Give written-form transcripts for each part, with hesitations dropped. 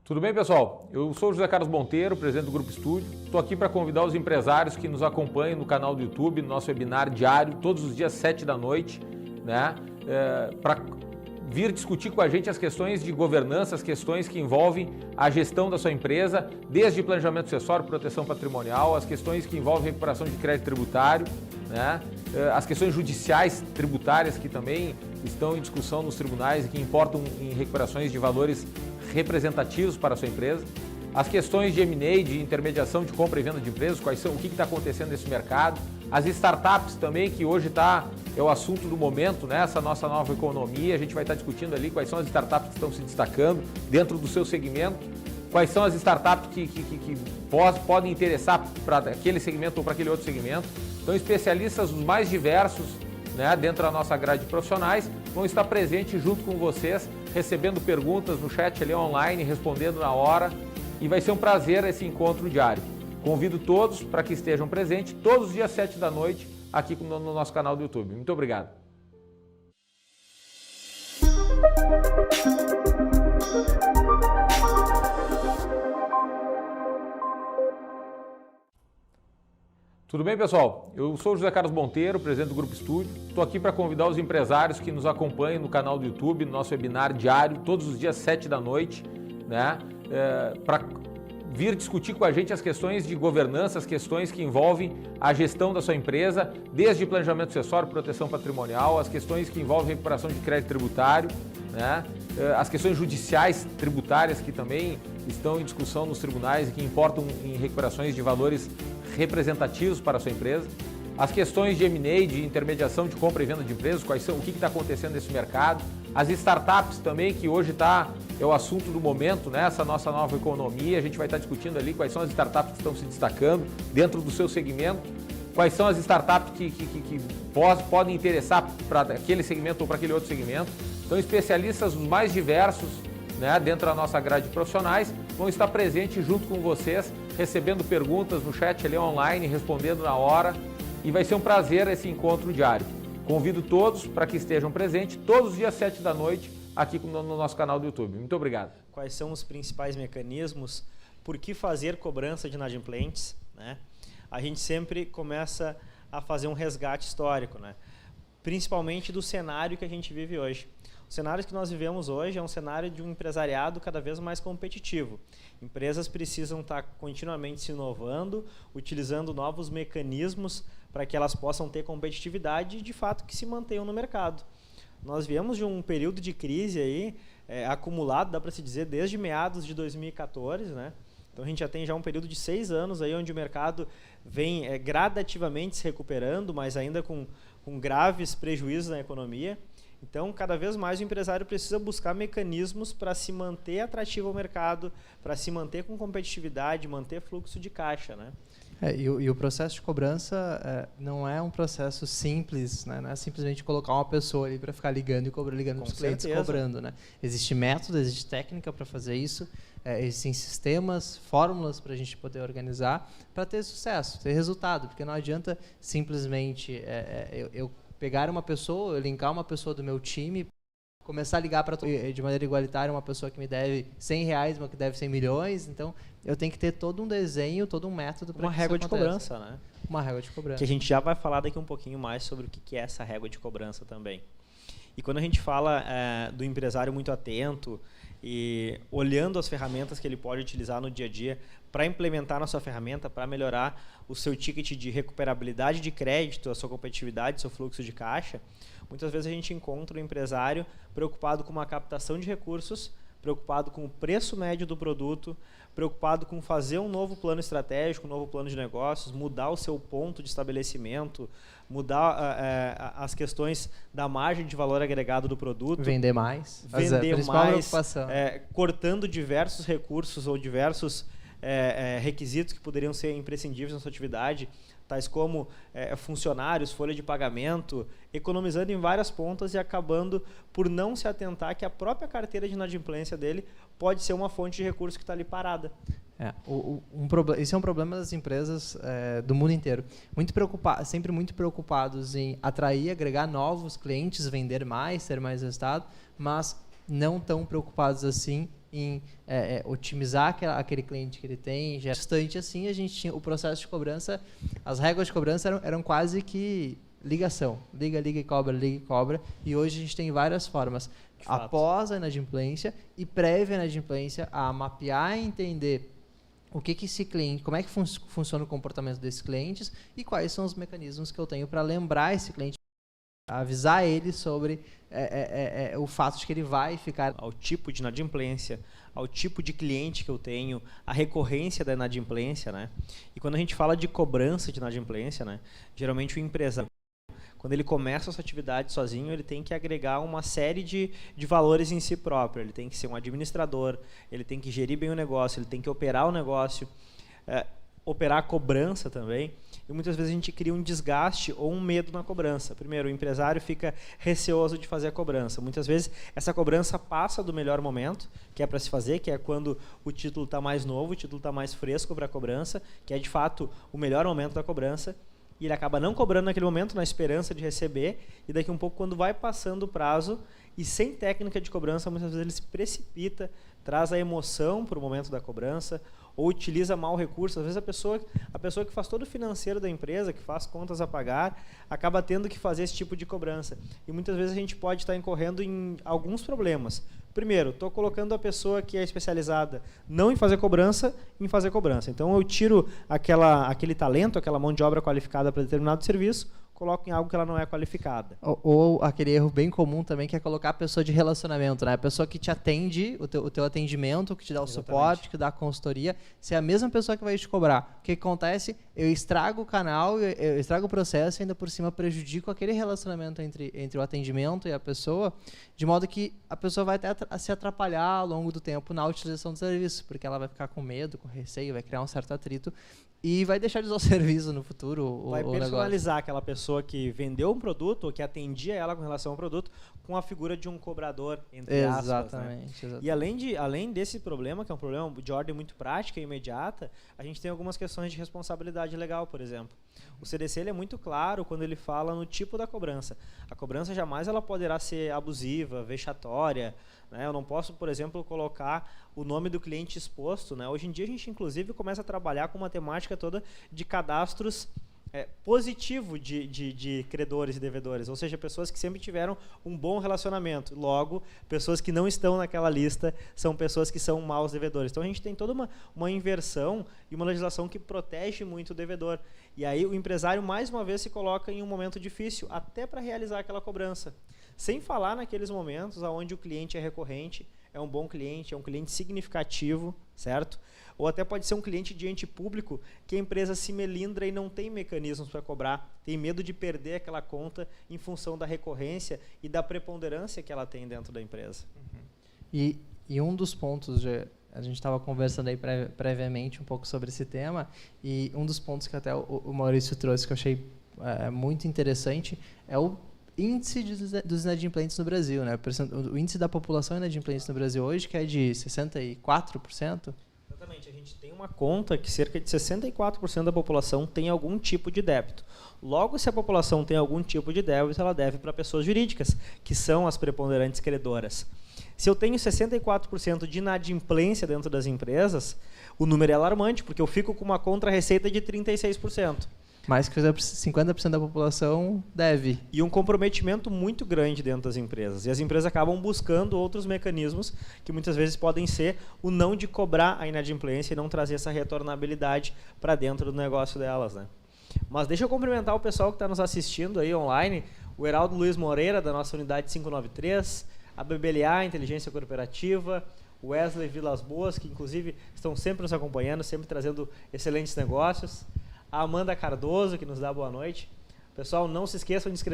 Tudo bem, pessoal? Eu sou o José Carlos Monteiro, presidente do Grupo Estúdio. Estou aqui para convidar os empresários que nos acompanham no canal do YouTube, no nosso webinar diário, todos os dias 7 da noite, né? Para vir discutir com a gente as questões de governança, as questões que envolvem a gestão da sua empresa, desde planejamento sucessório, proteção patrimonial, as questões que envolvem recuperação de crédito tributário, né? As questões judiciais tributárias que também estão em discussão nos tribunais e que importam em recuperações de valores representativos para a sua empresa, as questões de M&A, de intermediação de compra e venda de empresas, quais são, o que está acontecendo nesse mercado, as startups também, que hoje é o assunto do momento, né? Essa nossa nova economia, a gente vai estar discutindo ali quais são as startups que estão se destacando dentro do seu segmento, quais são as startups que podem interessar para aquele segmento ou para aquele outro segmento. Então, especialistas os mais diversos, né, dentro da nossa grade de profissionais, vão estar presentes junto com vocês, recebendo perguntas no chat ali online, respondendo na hora, e vai ser um prazer esse encontro diário. Convido todos para que estejam presentes todos os dias 7 da noite aqui no nosso canal do YouTube. Muito obrigado. Tudo bem, pessoal? Eu sou o José Carlos Monteiro, presidente do Grupo Estúdio. Estou aqui para convidar os empresários que nos acompanham no canal do YouTube, no nosso webinar diário, todos os dias 7 da noite, né? Para vir discutir com a gente as questões de governança, as questões que envolvem a gestão da sua empresa, desde planejamento sucessório, proteção patrimonial, as questões que envolvem recuperação de crédito tributário, né? As questões judiciais tributárias que também estão em discussão nos tribunais e que importam em recuperações de valores representativos para a sua empresa, as questões de M&A, de intermediação de compra e venda de empresas, quais são, o que está acontecendo nesse mercado, as startups também, que hoje é o assunto do momento, né? Essa nossa nova economia, a gente vai estar discutindo ali quais são as startups que estão se destacando dentro do seu segmento, quais são as startups que podem interessar para aquele segmento ou para aquele outro segmento. Então, especialistas os mais diversos, né, dentro da nossa grade de profissionais, vão estar presentes junto com vocês, recebendo perguntas no chat ali online, respondendo na hora, e vai ser um prazer esse encontro diário. Convido todos para que estejam presentes todos os dias 7 da noite aqui no nosso canal do YouTube. Muito obrigado. Quais são os principais mecanismos? Por que fazer cobrança de inadimplentes, né? A gente sempre começa a fazer um resgate histórico, né? Principalmente do cenário que a gente vive hoje. O cenário que nós vivemos hoje é um cenário de um empresariado cada vez mais competitivo. Empresas precisam estar continuamente se inovando, utilizando novos mecanismos para que elas possam ter competitividade e, de fato, que se mantenham no mercado. Nós viemos de um período de crise aí, acumulado, dá para se dizer, desde meados de 2014, né? Então a gente já tem um período de 6 anos aí onde o mercado vem gradativamente se recuperando, mas ainda com graves prejuízos na economia. Então, cada vez mais o empresário precisa buscar mecanismos para se manter atrativo ao mercado, para se manter com competitividade, manter fluxo de caixa, né? E o processo de cobrança não é um processo simples, né? Não é simplesmente colocar uma pessoa ali para ficar ligando para os clientes cobrando, né? Existe método, existe técnica para fazer isso, existem sistemas, fórmulas para a gente poder organizar para ter sucesso, ter resultado, porque não adianta simplesmente eu pegar uma pessoa, eu linkar uma pessoa do meu time, começar a ligar para de maneira igualitária uma pessoa que me deve R$100, uma que deve 100 milhões, então eu tenho que ter todo um desenho, todo um método para uma régua de cobrança, né? Uma régua de cobrança. Que a gente já vai falar daqui um pouquinho mais sobre o que é essa régua de cobrança também. E quando a gente fala do empresário muito atento e olhando as ferramentas que ele pode utilizar no dia a dia para implementar na sua ferramenta, para melhorar o seu ticket de recuperabilidade de crédito, a sua competitividade, seu fluxo de caixa, muitas vezes a gente encontra o empresário preocupado com uma captação de recursos, preocupado com o preço médio do produto, preocupado com fazer um novo plano estratégico, um novo plano de negócios, mudar o seu ponto de estabelecimento, mudar as questões da margem de valor agregado do produto. Vender mais. Vender mais, cortando diversos recursos ou diversos requisitos que poderiam ser imprescindíveis na sua atividade, tais como funcionários, folha de pagamento, economizando em várias pontas e acabando por não se atentar que a própria carteira de inadimplência dele pode ser uma fonte de recurso que está ali parada. Esse é um problema das empresas do mundo inteiro. Sempre muito preocupados em atrair, agregar novos clientes, vender mais, ter mais resultado, mas não tão preocupados assim em otimizar aquele cliente que ele tem. Já bastante assim, a gente tinha o processo de cobrança, as regras de cobrança eram quase que ligação. Liga e cobra. E hoje a gente tem várias formas. Após a inadimplência e prévia inadimplência, a mapear e entender o que esse cliente, como é que funciona o comportamento desses clientes e quais são os mecanismos que eu tenho para lembrar esse cliente, avisar ele sobre o fato de que ele vai ficar... Ao tipo de inadimplência, ao tipo de cliente que eu tenho, a recorrência da inadimplência, né? E quando a gente fala de cobrança de inadimplência, né? Geralmente o empresário, quando ele começa a sua atividade sozinho, ele tem que agregar uma série de valores em si próprio. Ele tem que ser um administrador, ele tem que gerir bem o negócio, ele tem que operar o negócio, operar a cobrança também. E muitas vezes a gente cria um desgaste ou um medo na cobrança. Primeiro, o empresário fica receoso de fazer a cobrança. Muitas vezes essa cobrança passa do melhor momento, que é para se fazer, que é quando o título está mais novo, o título está mais fresco para a cobrança, que é de fato o melhor momento da cobrança. E ele acaba não cobrando naquele momento, na esperança de receber, e daqui um pouco, quando vai passando o prazo, e sem técnica de cobrança, muitas vezes ele se precipita, traz a emoção para o momento da cobrança, ou utiliza mal o recurso. Às vezes a pessoa que faz todo o financeiro da empresa, que faz contas a pagar, acaba tendo que fazer esse tipo de cobrança. E muitas vezes a gente pode estar incorrendo em alguns problemas. Primeiro, estou colocando a pessoa que é especializada não em fazer cobrança, em fazer cobrança. Então eu tiro aquele talento, aquela mão de obra qualificada para determinado serviço, coloco em algo que ela não é qualificada. Ou aquele erro bem comum também, que é colocar a pessoa de relacionamento, né? A pessoa que te atende, o teu atendimento, que te dá o suporte, que dá a consultoria, se é a mesma pessoa que vai te cobrar. O que acontece? Eu estrago o canal, eu estrago o processo e ainda por cima prejudico aquele relacionamento entre o atendimento e a pessoa, de modo que a pessoa vai até se atrapalhar ao longo do tempo na utilização do serviço, porque ela vai ficar com medo, com receio, vai criar um certo atrito e vai deixar de usar o serviço no futuro. Vai personalizar aquela pessoa que vendeu um produto ou que atendia ela com relação ao produto com a figura de um cobrador, entre aspas. Exatamente. E além desse problema, que é um problema de ordem muito prática e imediata, a gente tem algumas questões de responsabilidade legal, por exemplo. O CDC ele é muito claro quando ele fala no tipo da cobrança. A cobrança jamais ela poderá ser abusiva, vexatória, né? Eu não posso, por exemplo, colocar o nome do cliente exposto, né? Hoje em dia a gente, inclusive, começa a trabalhar com uma temática toda de cadastros positivo de credores e devedores, ou seja, pessoas que sempre tiveram um bom relacionamento. Logo, pessoas que não estão naquela lista são pessoas que são maus devedores. Então a gente tem toda uma inversão e uma legislação que protege muito o devedor. E aí o empresário, mais uma vez, se coloca em um momento difícil, até para realizar aquela cobrança. Sem falar naqueles momentos onde o cliente é recorrente, é um bom cliente, é um cliente significativo, certo? Ou até pode ser um cliente de ente público que a empresa se melindra e não tem mecanismos para cobrar, tem medo de perder aquela conta em função da recorrência e da preponderância que ela tem dentro da empresa. E um dos pontos, a gente estava conversando aí previamente um pouco sobre esse tema, e um dos pontos que até o Maurício trouxe que eu achei muito interessante é o índice dos inadimplentes no Brasil, né? O índice da população inadimplente no Brasil hoje, que é de 64%. Exatamente, a gente tem uma conta que cerca de 64% da população tem algum tipo de débito. Logo, se a população tem algum tipo de débito, ela deve para pessoas jurídicas, que são as preponderantes credoras. Se eu tenho 64% de inadimplência dentro das empresas, o número é alarmante, porque eu fico com uma contra-receita de 36%. Mais que 50% da população deve. E um comprometimento muito grande dentro das empresas. E as empresas acabam buscando outros mecanismos que muitas vezes podem ser o não de cobrar a inadimplência e não trazer essa retornabilidade para dentro do negócio delas, né? Mas deixa eu cumprimentar o pessoal que está nos assistindo aí online, o Heraldo Luiz Moreira, da nossa unidade 593, a BBLA, Inteligência Corporativa, o Wesley Vilas Boas, que inclusive estão sempre nos acompanhando, sempre trazendo excelentes negócios, a Amanda Cardoso, que nos dá boa noite. Pessoal, não se esqueçam de se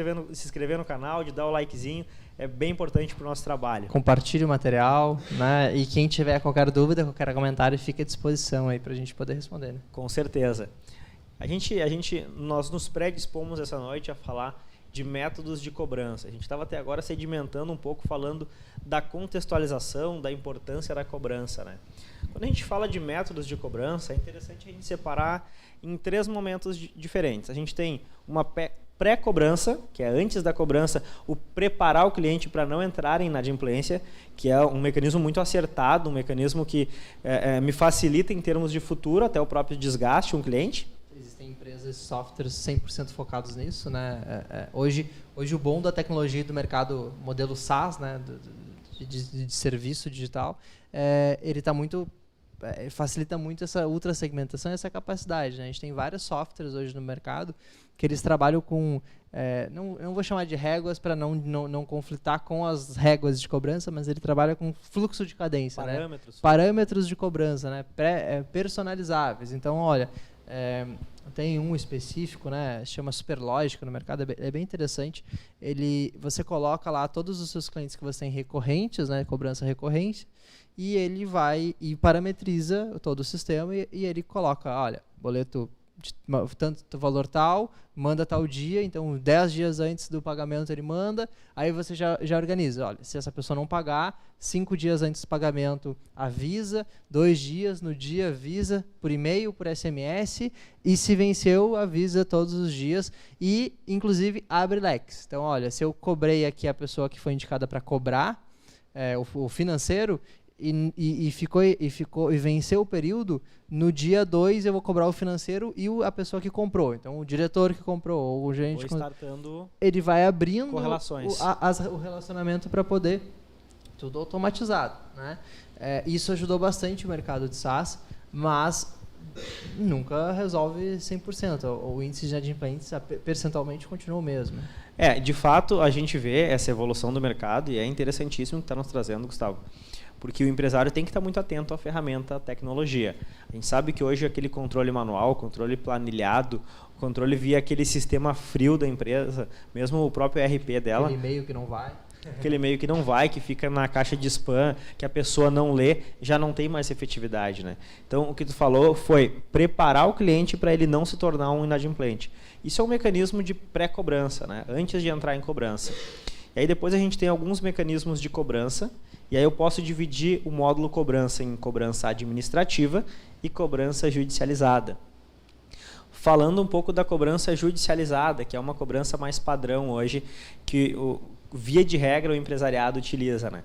inscrever no canal, de dar o likezinho, é bem importante para o nosso trabalho. Compartilhe o material, né? E quem tiver qualquer dúvida, qualquer comentário, fique à disposição aí para a gente poder responder, né? Com certeza. Nós nos predispomos essa noite a falar de métodos de cobrança. A gente estava até agora sedimentando um pouco, falando da contextualização, da importância da cobrança, né? Quando a gente fala de métodos de cobrança, é interessante a gente separar em 3 momentos diferentes. A gente tem uma pré-cobrança, que é antes da cobrança, o preparar o cliente para não entrar em inadimplência, que é um mecanismo muito acertado, um mecanismo que me facilita em termos de futuro, até o próprio desgaste um cliente. Existem empresas de softwares 100% focados nisso, né? Hoje o bom da tecnologia do mercado modelo SaaS, né, de serviço digital, ele está muito facilita muito essa ultra segmentação e essa capacidade, né? A gente tem vários softwares hoje no mercado que eles trabalham com não vou chamar de réguas para não conflitar com as réguas de cobrança, mas ele trabalha com fluxo de cadência, parâmetros, né? Parâmetros de cobrança, né? Personalizáveis. Então, olha, tem um específico, né? Chama Superlógica no mercado, é bem interessante. Você coloca lá todos os seus clientes que você tem recorrentes, né? Cobrança recorrente, e ele vai e parametriza todo o sistema e ele coloca, olha, boleto de tanto valor tal, manda tal dia, então 10 dias antes do pagamento ele manda, aí você já organiza, olha, se essa pessoa não pagar, 5 dias antes do pagamento avisa, 2 dias no dia avisa, por e-mail, por SMS, e se venceu, avisa todos os dias, e inclusive abre leques. Então, olha, se eu cobrei aqui a pessoa que foi indicada para cobrar, o financeiro, e venceu o período, no dia 2 eu vou cobrar o financeiro e a pessoa que comprou. Então, o diretor que comprou, ou o gerente, ele vai abrindo o relacionamento para poder tudo automatizado, né? Isso ajudou bastante o mercado de SaaS, mas nunca resolve 100%. O índice de inadimplentes percentualmente continua o mesmo. De fato, a gente vê essa evolução do mercado e é interessantíssimo o que está nos trazendo, Gustavo. Porque o empresário tem que estar muito atento à ferramenta, à tecnologia. A gente sabe que hoje aquele controle manual, controle planilhado, controle via aquele sistema frio da empresa, mesmo o próprio ERP dela. Aquele e-mail que não vai. Aquele e-mail que não vai, que fica na caixa de spam, que a pessoa não lê, já não tem mais efetividade, né? Então, o que tu falou foi preparar o cliente para ele não se tornar um inadimplente. Isso é um mecanismo de pré-cobrança, né? Antes de entrar em cobrança. E aí depois a gente tem alguns mecanismos de cobrança, e aí eu posso dividir o módulo cobrança em cobrança administrativa e cobrança judicializada. Falando um pouco da cobrança judicializada, que é uma cobrança mais padrão hoje, que via de regra o empresariado utiliza, né?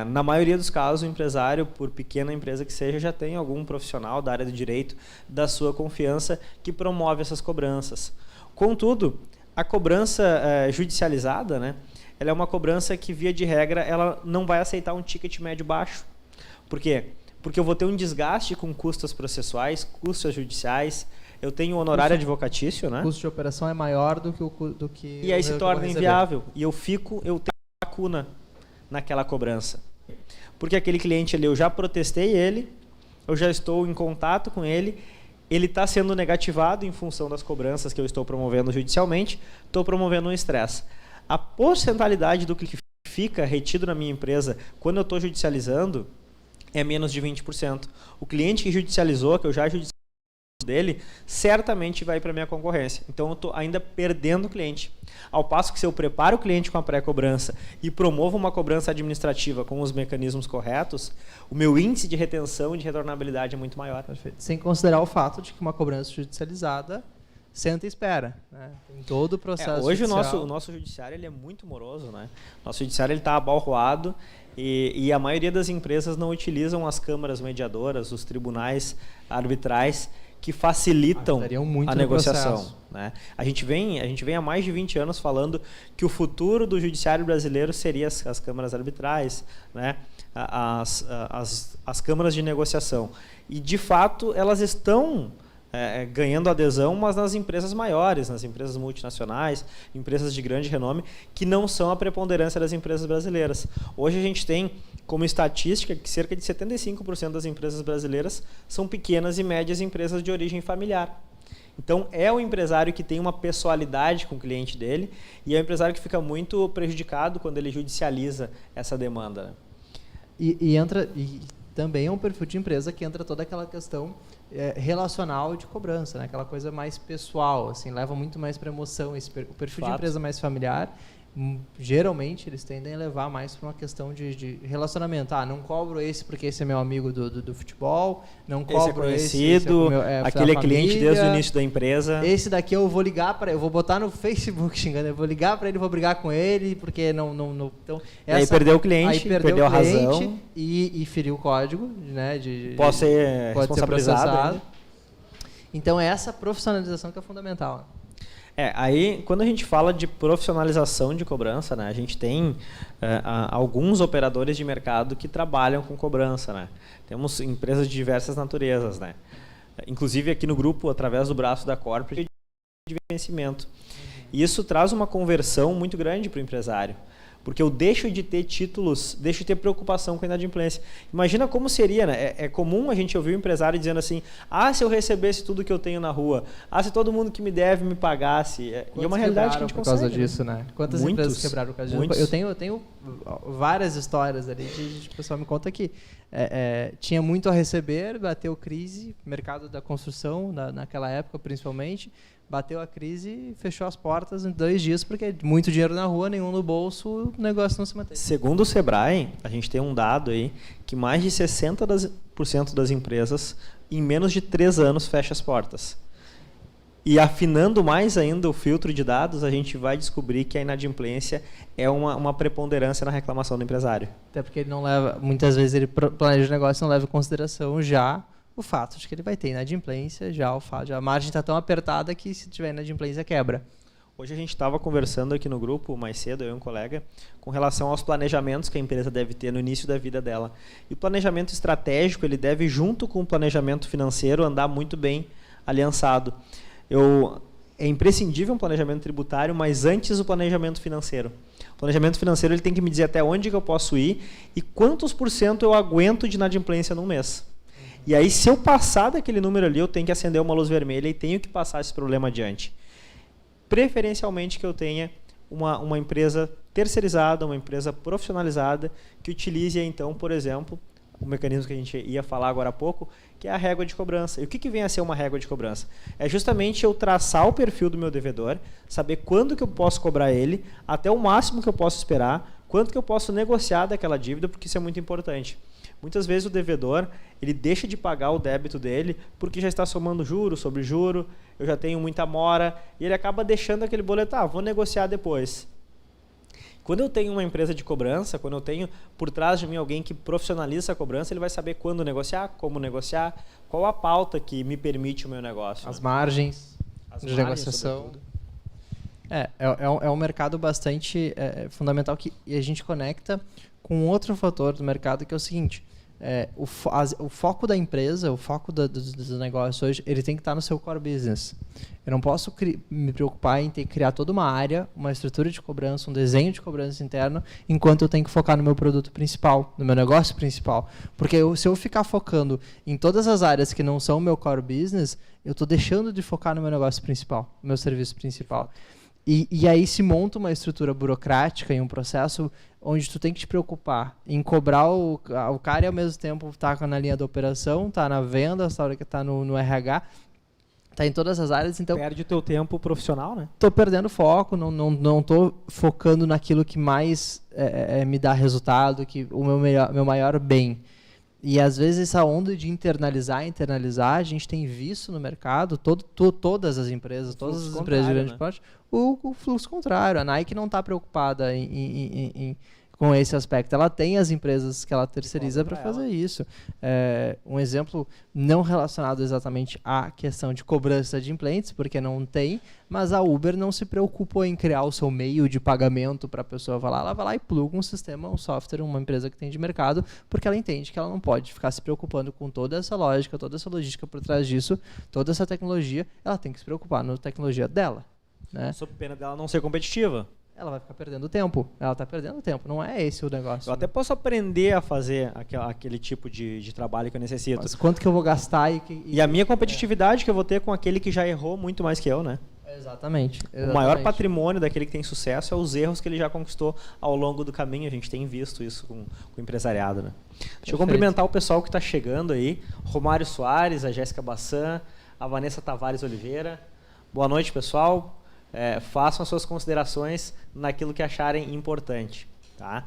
Na maioria dos casos, o empresário, por pequena empresa que seja, já tem algum profissional da área do direito da sua confiança que promove essas cobranças. Contudo, a cobrança judicializada, né? Ela é uma cobrança que, via de regra, ela não vai aceitar um ticket médio baixo. Por quê? Porque eu vou ter um desgaste com custos processuais, custos judiciais, eu tenho honorário advocatício, né? O custo de operação é maior do que e aí se torna inviável. E eu tenho uma lacuna naquela cobrança. Porque aquele cliente ali, eu já protestei ele, eu já estou em contato com ele está sendo negativado em função das cobranças que eu estou promovendo judicialmente, estou promovendo um estresse. A porcentualidade do que fica retido na minha empresa quando eu estou judicializando é menos de 20%. O cliente que judicializou, que eu já judicializei dele, certamente vai para a minha concorrência. Então, eu estou ainda perdendo o cliente. Ao passo que, se eu preparo o cliente com a pré-cobrança e promovo uma cobrança administrativa com os mecanismos corretos, o meu índice de retenção e de retornabilidade é muito maior. Perfeito. Sem considerar o fato de que uma cobrança judicializada senta e espera, né? Tem todo o processo hoje judicial. o nosso judiciário ele é muito moroso, né? Nosso judiciário está abalroado e a maioria das empresas não utilizam as câmaras mediadoras, os tribunais arbitrais que facilitam a negociação, né? A gente vem há mais de 20 anos falando que o futuro do judiciário brasileiro seria as câmaras arbitrais, né? As câmaras de negociação. E, de fato, elas estão ganhando adesão, mas nas empresas maiores, nas empresas multinacionais, empresas de grande renome, que não são a preponderância das empresas brasileiras. Hoje a gente tem como estatística que cerca de 75% das empresas brasileiras são pequenas e médias empresas de origem familiar. Então, é o empresário que tem uma pessoalidade com o cliente dele e é o empresário que fica muito prejudicado quando ele judicializa essa demanda, né? E também é um perfil de empresa que entra toda aquela questão relacional de cobrança, né? Aquela coisa mais pessoal, assim, leva muito mais para emoção. O perfil de empresa mais familiar, geralmente eles tendem a levar mais para uma questão de relacionamento. Não cobro esse porque esse é meu amigo do futebol, não cobro conhecido, aquele é cliente desde o início da empresa. Esse daqui eu vou ligar para, eu vou botar no Facebook xingando, eu vou ligar para ele, vou brigar com ele porque não então aí perdeu o cliente, perdeu a razão e feriu o código, né? Pode ser responsabilizado. Então é essa profissionalização que é fundamental. Aí quando a gente fala de profissionalização de cobrança, né, a gente tem alguns operadores de mercado que trabalham com cobrança, né? Temos empresas de diversas naturezas, né? Inclusive aqui no grupo, através do braço da Corporate de vencimento. E isso traz uma conversão muito grande para o empresário. Porque eu deixo de ter títulos, deixo de ter preocupação com a inadimplência. Imagina como seria, né? É comum a gente ouvir o empresário dizendo assim, se eu recebesse tudo que eu tenho na rua, se todo mundo que me deve me pagasse. E é uma realidade que a gente consegue. Por causa disso, né? Quantas empresas quebraram por causa disso? Eu tenho várias histórias ali de o pessoal me conta que tinha muito a receber, bateu crise, mercado da construção, naquela época principalmente, bateu a crise e fechou as portas em 2 dias, porque muito dinheiro na rua, nenhum no bolso, o negócio não se mantém. Segundo o Sebrae, a gente tem um dado aí, que mais de 60% das empresas, em menos de 3 anos, fecha as portas. E afinando mais ainda o filtro de dados, a gente vai descobrir que a inadimplência é uma preponderância na reclamação do empresário. Até porque ele não leva, muitas vezes ele planeja o negócio e não leva em consideração já o fato de que ele vai ter inadimplência, a margem está tão apertada que se tiver inadimplência quebra. Hoje a gente estava conversando aqui no grupo, mais cedo, eu e um colega, com relação aos planejamentos que a empresa deve ter no início da vida dela. E o planejamento estratégico, ele deve, junto com o planejamento financeiro, andar muito bem aliançado. É imprescindível um planejamento tributário, mas antes o planejamento financeiro. O planejamento financeiro ele tem que me dizer até onde que eu posso ir e quantos % eu aguento de inadimplência num mês. E aí, se eu passar daquele número ali, eu tenho que acender uma luz vermelha e tenho que passar esse problema adiante. Preferencialmente que eu tenha uma empresa terceirizada, uma empresa profissionalizada, que utilize, então, por exemplo, o mecanismo que a gente ia falar agora há pouco, que é a régua de cobrança. E o que vem a ser uma régua de cobrança? É justamente eu traçar o perfil do meu devedor, saber quando que eu posso cobrar ele, até o máximo que eu posso esperar, quanto que eu posso negociar daquela dívida, porque isso é muito importante. Muitas vezes o devedor, ele deixa de pagar o débito dele porque já está somando juro sobre juro, eu já tenho muita mora, e ele acaba deixando aquele boleto, vou negociar depois. Quando eu tenho uma empresa de cobrança, quando eu tenho por trás de mim alguém que profissionaliza essa cobrança, ele vai saber quando negociar, como negociar, qual a pauta que me permite o meu negócio. As margens de negociação. É um mercado bastante fundamental que a gente conecta com outro fator do mercado, que é o seguinte, o foco da empresa, o foco do negócio hoje, ele tem que estar no seu core business. Eu não posso me preocupar em ter que criar toda uma área, uma estrutura de cobrança, um desenho de cobrança interno, enquanto eu tenho que focar no meu produto principal, no meu negócio principal. Porque se eu ficar focando em todas as áreas que não são o meu core business, eu estou deixando de focar no meu negócio principal, no meu serviço principal. E aí se monta uma estrutura burocrática e um processo onde tu tem que te preocupar em cobrar o cara e ao mesmo tempo estar na linha da operação, tá na venda, tá no RH, tá em todas as áreas. Então perde o teu tempo profissional, né? Tô perdendo foco, não tô focando naquilo que mais me dá resultado, que o meu maior bem. E às vezes essa onda de internalizar, a gente tem visto no mercado, todas as empresas, todas as empresas de grande porte, o fluxo contrário. A Nike não está preocupada com esse aspecto. Ela tem as empresas que ela terceiriza para fazer isso. Um exemplo não relacionado exatamente à questão de cobrança de implants, porque não tem, mas a Uber não se preocupou em criar o seu meio de pagamento para a pessoa. Ela vai lá e pluga um sistema, um software, uma empresa que tem de mercado, porque ela entende que ela não pode ficar se preocupando com toda essa lógica, toda essa logística por trás disso, toda essa tecnologia. Ela tem que se preocupar na tecnologia dela. Né? Sob pena dela não ser competitiva. Ela vai ficar perdendo tempo. Ela está perdendo tempo. Não é esse o negócio. Eu até posso aprender a fazer aquele tipo de trabalho que eu necessito. Mas quanto que eu vou gastar e a minha competitividade que eu vou ter com aquele que já errou muito mais que eu, né? Exatamente. O maior patrimônio daquele que tem sucesso é os erros que ele já conquistou ao longo do caminho. A gente tem visto isso com o empresariado, né? Deixa eu cumprimentar o pessoal que está chegando aí. Romário Soares, a Jéssica Bassan, a Vanessa Tavares Oliveira. Boa noite, pessoal. façam as suas considerações naquilo que acharem importante. Tá?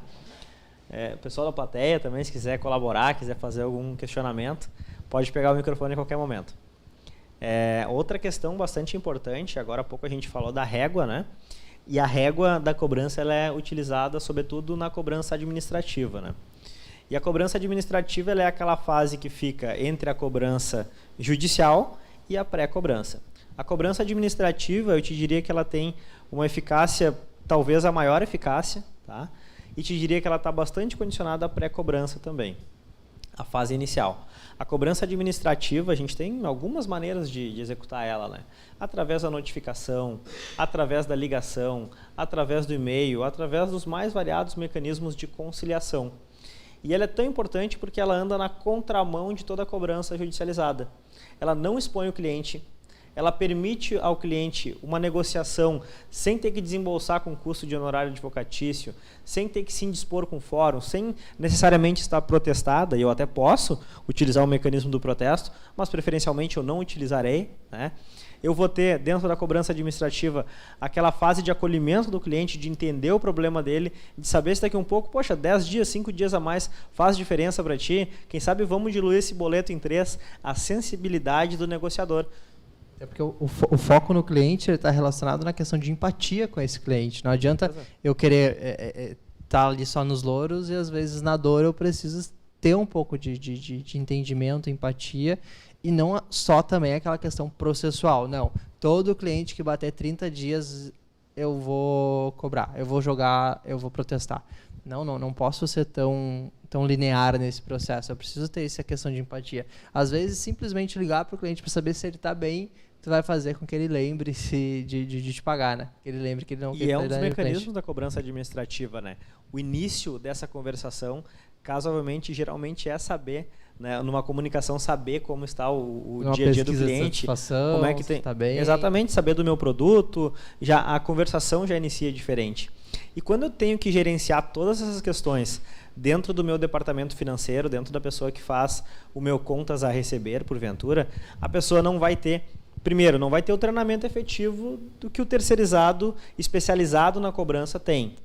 O pessoal da plateia também, se quiser colaborar, quiser fazer algum questionamento, pode pegar o microfone em qualquer momento. Outra questão bastante importante, agora há pouco a gente falou da régua, né? E a régua da cobrança ela é utilizada sobretudo na cobrança administrativa, né? E a cobrança administrativa ela é aquela fase que fica entre a cobrança judicial e a pré-cobrança. A cobrança administrativa, eu te diria que ela tem uma eficácia, talvez a maior eficácia, tá? E te diria que ela está bastante condicionada à pré-cobrança também, a fase inicial. A cobrança administrativa, a gente tem algumas maneiras de executar ela, né? Através da notificação, através da ligação, através do e-mail, através dos mais variados mecanismos de conciliação. E ela é tão importante porque ela anda na contramão de toda a cobrança judicializada. Ela não expõe o cliente, ela permite ao cliente uma negociação sem ter que desembolsar com custo de honorário advocatício, sem ter que se indispor com o fórum, sem necessariamente estar protestada, e eu até posso utilizar o mecanismo do protesto, mas preferencialmente eu não utilizarei, né? Eu vou ter, dentro da cobrança administrativa, aquela fase de acolhimento do cliente, de entender o problema dele, de saber se daqui um pouco, poxa, 10 dias, 5 dias a mais faz diferença para ti, quem sabe vamos diluir esse boleto em 3, a sensibilidade do negociador. É porque o foco no cliente está relacionado na questão de empatia com esse cliente. Não adianta eu querer estar ali só nos louros e às vezes na dor eu preciso ter um pouco de entendimento, empatia e não só também aquela questão processual. Não, todo cliente que bater 30 dias eu vou cobrar, eu vou jogar, eu vou protestar. Não posso ser tão linear nesse processo. Eu preciso ter essa questão de empatia. Às vezes, simplesmente ligar para o cliente para saber se ele está bem, tu vai fazer com que ele lembre-se de te pagar, né? Que ele lembre que ele não quer. E é um dos mecanismos da cobrança administrativa, né? O início dessa conversação, casualmente, geralmente é saber, né, numa comunicação, saber como está o dia a dia do cliente, como é que tem, tá bem. Exatamente, saber do meu produto, já a conversação já inicia diferente. E quando eu tenho que gerenciar todas essas questões dentro do meu departamento financeiro, dentro da pessoa que faz o meu contas a receber, porventura, a pessoa não vai ter, primeiro, não vai ter o treinamento efetivo do que o terceirizado especializado na cobrança tem.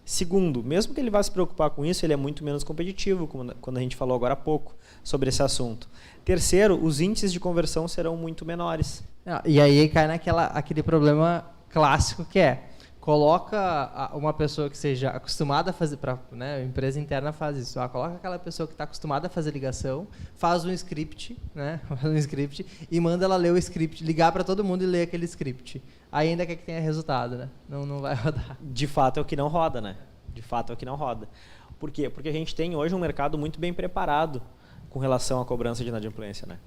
Segundo, mesmo que ele vá se preocupar com isso, ele é muito menos competitivo, quando a gente falou agora há pouco sobre esse assunto. Terceiro, os índices de conversão serão muito menores. E aí cai aquele problema clássico que é, coloca uma pessoa que seja acostumada a fazer, né, a empresa interna faz isso, coloca aquela pessoa que está acostumada a fazer ligação, faz um script, né, e manda ela ler o script, ligar para todo mundo e ler aquele script. Aí ainda quer que tenha resultado, né? Não vai rodar. De fato é o que não roda, né? De fato é o que não roda. Por quê? Porque a gente tem hoje um mercado muito bem preparado com relação à cobrança de inadimplência, né?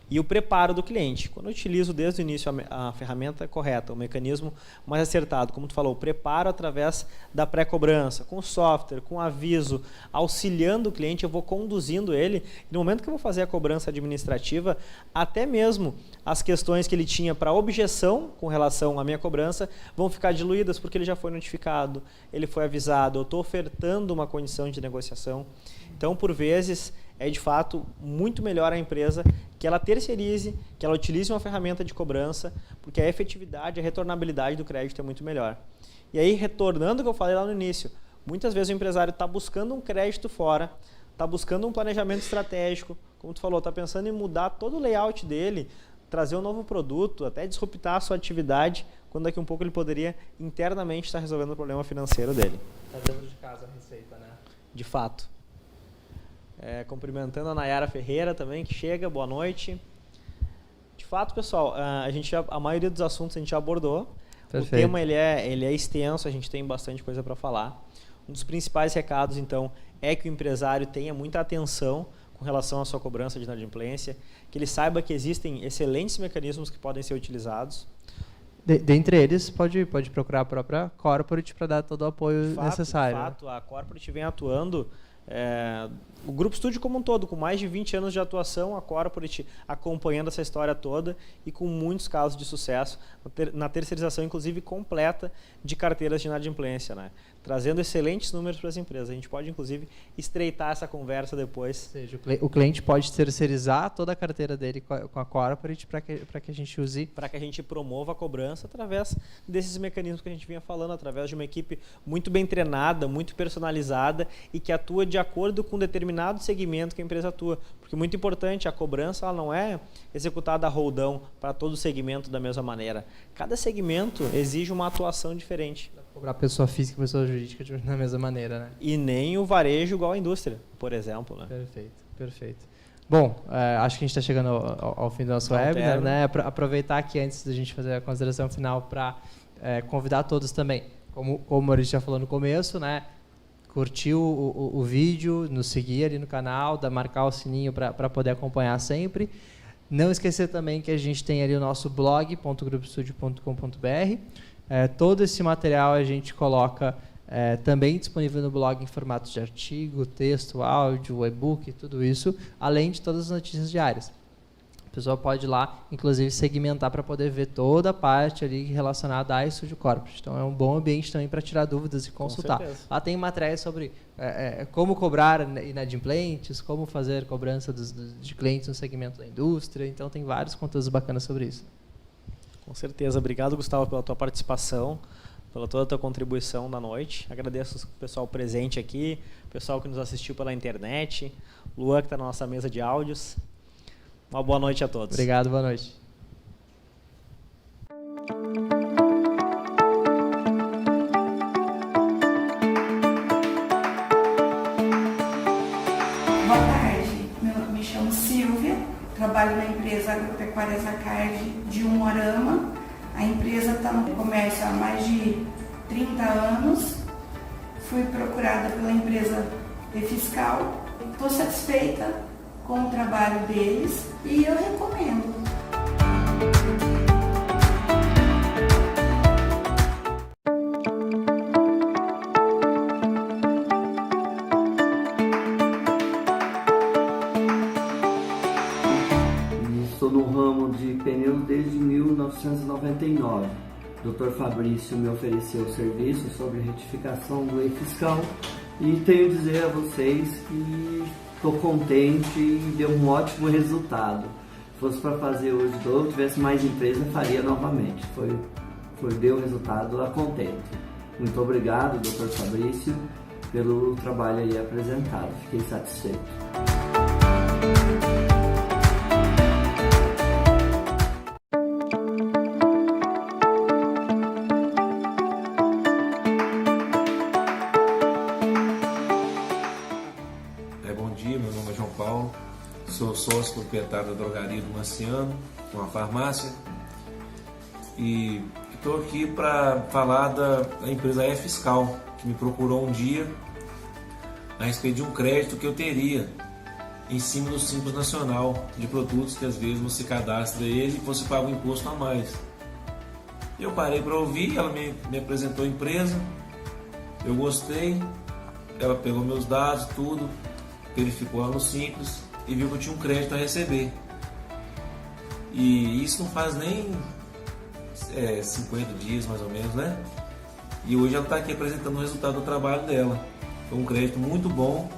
E o preparo do cliente. Quando eu utilizo desde o início a ferramenta correta, o mecanismo mais acertado, como tu falou, o preparo através da pré-cobrança, com software, com aviso, auxiliando o cliente, eu vou conduzindo ele. E no momento que eu vou fazer a cobrança administrativa, até mesmo as questões que ele tinha para objeção com relação à minha cobrança vão ficar diluídas, porque ele já foi notificado, ele foi avisado, eu estou ofertando uma condição de negociação. Então, por vezes, é de fato muito melhor a empresa que ela terceirize, que ela utilize uma ferramenta de cobrança, porque a efetividade, a retornabilidade do crédito é muito melhor. E aí, retornando ao que eu falei lá no início, muitas vezes o empresário está buscando um crédito fora, está buscando um planejamento estratégico, como tu falou, está pensando em mudar todo o layout dele, trazer um novo produto, até disruptar a sua atividade, quando daqui um pouco ele poderia internamente estar resolvendo o problema financeiro dele. Está dentro de casa a receita, né? De fato. Cumprimentando a Nayara Ferreira também, que chega, boa noite. De fato, pessoal, a maioria dos assuntos a gente já abordou. Perfeito. O tema ele é extenso, a gente tem bastante coisa para falar. Um dos principais recados, então, é que o empresário tenha muita atenção com relação à sua cobrança de inadimplência, que ele saiba que existem excelentes mecanismos que podem ser utilizados. Dentre eles, pode procurar a própria Corporate para dar todo o apoio necessário. De fato, a Corporate vem atuando, o Grupo Estúdio como um todo, com mais de 20 anos de atuação, a Corporate acompanhando essa história toda e com muitos casos de sucesso, na terceirização, inclusive, completa de carteiras de inadimplência, né? trazendo excelentes números para as empresas. A gente pode, inclusive, estreitar essa conversa depois. Ou seja, o cliente pode terceirizar toda a carteira dele com a corporate para que a gente use... Para que a gente promova a cobrança através desses mecanismos que a gente vinha falando, através de uma equipe muito bem treinada, muito personalizada e que atua de acordo com um determinado segmento que a empresa atua. Porque muito importante, a cobrança ela não é executada a roldão para todo segmento da mesma maneira. Cada segmento exige uma atuação diferente. Cobrar pessoa física e pessoa jurídica da mesma maneira, né? E nem o varejo igual à indústria, por exemplo. Né? Perfeito, perfeito. Bom, acho que a gente está chegando ao fim do nosso webinar, né? Aproveitar aqui antes da gente fazer a consideração final para convidar todos também, como a gente já falou no começo, né? Curtir o vídeo, nos seguir ali no canal, marcar o sininho para poder acompanhar sempre. Não esquecer também que a gente tem ali o nosso blog, .grupostudio.com.br. Todo esse material a gente coloca também disponível no blog em formatos de artigo, texto, áudio, e-book, tudo isso, além de todas as notícias diárias. A pessoa pode ir lá, inclusive, segmentar para poder ver toda a parte ali relacionada a Studio Corporate. Então, é um bom ambiente também para tirar dúvidas e consultar. Lá tem matérias sobre como cobrar inadimplentes, como fazer cobrança de clientes no segmento da indústria. Então, tem vários conteúdos bacanas sobre isso. Com certeza. Obrigado, Gustavo, pela tua participação, pela toda a tua contribuição da noite. Agradeço o pessoal presente aqui, o pessoal que nos assistiu pela internet, o Luan, que está na nossa mesa de áudios. Uma boa noite a todos. Obrigado, boa noite. Boa tarde, me chamo Silvia, trabalho na empresa Agropecuária Zacard de Umuarama. A empresa está no comércio há mais de 30 anos. Fui procurada pela empresa E-Fiscal. Estou satisfeita com o trabalho deles e eu recomendo. Estou no ramo de pneus desde 1999. O Dr. Fabrício me ofereceu o serviço sobre retificação do E-Fiscal e tenho a dizer a vocês que estou contente e deu um ótimo resultado. Se fosse para fazer hoje de novo, tivesse mais empresa, faria novamente. Deu resultado a contente. Muito obrigado, Dr. Fabrício, pelo trabalho aí apresentado. Fiquei satisfeito. Sou sócio proprietário da drogaria do Marciano, uma farmácia, e estou aqui para falar da empresa E-Fiscal, que me procurou um dia a respeito de um crédito que eu teria em cima do Simples Nacional de produtos que às vezes você cadastra ele e você paga um imposto a mais. Eu parei para ouvir, ela me apresentou a empresa, eu gostei, ela pegou meus dados, tudo, verificou lá no Simples e viu que eu tinha um crédito a receber. E isso não faz nem 50 dias mais ou menos, né? E hoje ela está aqui apresentando o resultado do trabalho dela. Foi um crédito muito bom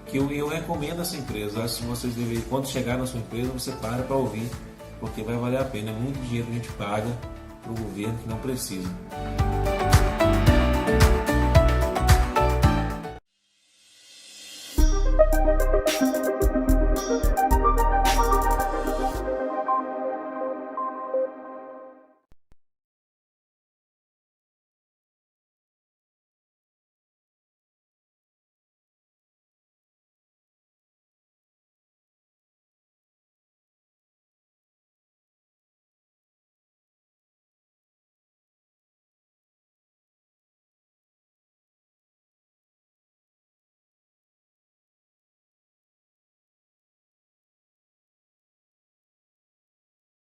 que eu recomendo essa empresa. Acho que vocês deveriam, quando chegar na sua empresa, você para ouvir, porque vai valer a pena. É muito dinheiro que a gente paga para o governo que não precisa.